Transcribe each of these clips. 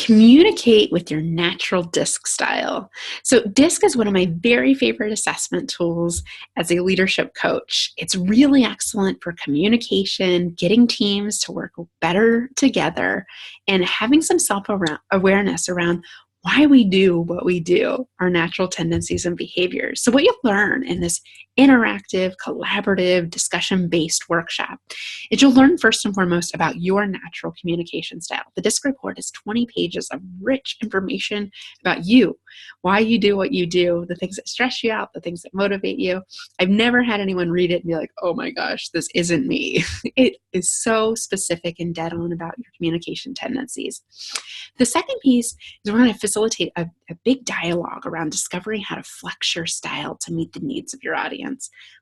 Communicate with your natural DiSC style. So DiSC is one of my very favorite assessment tools as a leadership coach. It's really excellent for communication, getting teams to work better together, and having some self-awareness around why we do what we do, our natural tendencies and behaviors. So what you'll learn in this interactive, collaborative, discussion-based workshop is you'll learn first and foremost about your natural communication style. The DiSC report is 20 pages of rich information about you, why you do what you do, the things that stress you out, the things that motivate you. I've never had anyone read it and be like, oh my gosh, this isn't me. It is so specific and dead on about your communication tendencies. The second piece is we're going to facilitate a big dialogue around discovering how to flex your style to meet the needs of your audience.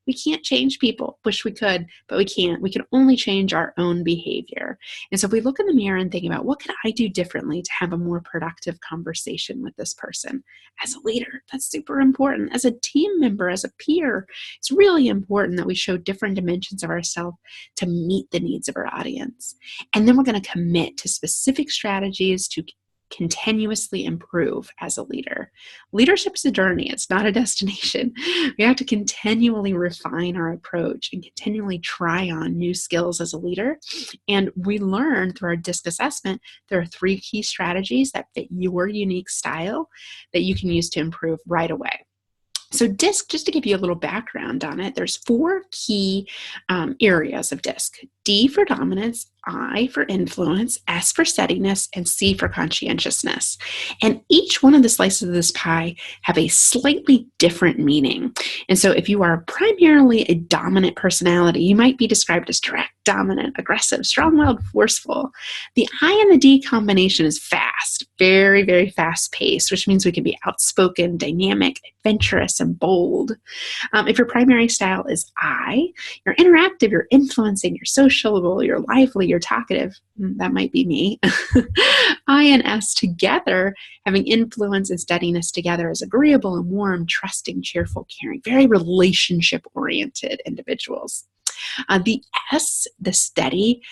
We can't change people. Wish we could, but we can't. We can only change our own behavior. And so if we look in the mirror and think about what can I do differently to have a more productive conversation with this person? As a leader, that's super important. As a team member, as a peer, it's really important that we show different dimensions of ourselves to meet the needs of our audience. And then we're going to commit to specific strategies to continuously improve as a leader. Leadership is a journey. It's not a destination. We have to continually refine our approach and continually try on new skills as a leader. And we learn through our DiSC assessment, there are 3 key strategies that fit your unique style that you can use to improve right away. So DiSC, just to give you a little background on it, there's 4 key areas of DiSC. D for dominance, I for influence, S for steadiness, and C for conscientiousness. And each one of the slices of this pie have a slightly different meaning. And so if you are primarily a dominant personality, you might be described as direct, dominant, aggressive, strong-willed, forceful. The I and the D combination is fast, very, very fast-paced, which means we can be outspoken, dynamic, adventurous, and bold. If your primary style is I, you're interactive, you're influencing, you're sociable, you're lively, you're talkative. That might be me. I and S together, having influence and steadiness together, is agreeable and warm, trusting, cheerful, caring, very relationship-oriented individuals. The S, the steady,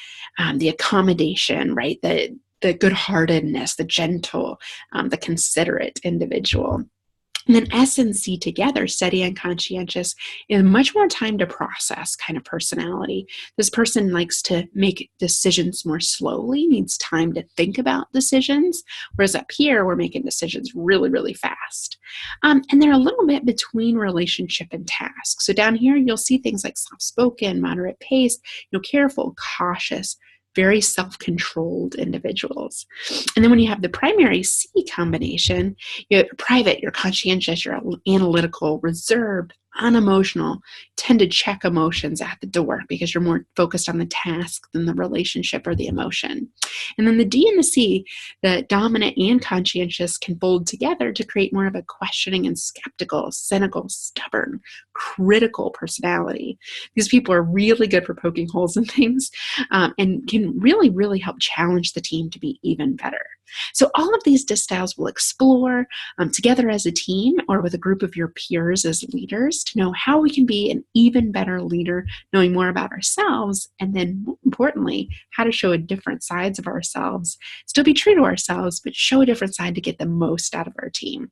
the accommodation, right? The good-heartedness, the gentle, the considerate individual. And then S and C together, steady and conscientious, is much more time to process kind of personality. This person likes to make decisions more slowly, needs time to think about decisions, whereas up here, we're making decisions really, really fast. And they're a little bit between relationship and task. So down here, you'll see things like soft-spoken, moderate paced, careful, cautious, very self-controlled individuals. And then when you have the primary C combination, you're private, you're conscientious, you're analytical, reserved, unemotional, tend to check emotions at the door because you're more focused on the task than the relationship or the emotion. And then the D and the C, the dominant and conscientious, can fold together to create more of a questioning and skeptical, cynical, stubborn, critical personality. These people are really good for poking holes in things and can really, really help challenge the team to be even better. So all of these DiSC styles we'll explore together as a team or with a group of your peers as leaders to know how we can be an even better leader, knowing more about ourselves, and then more importantly, how to show a different sides of ourselves, still be true to ourselves, but show a different side to get the most out of our team.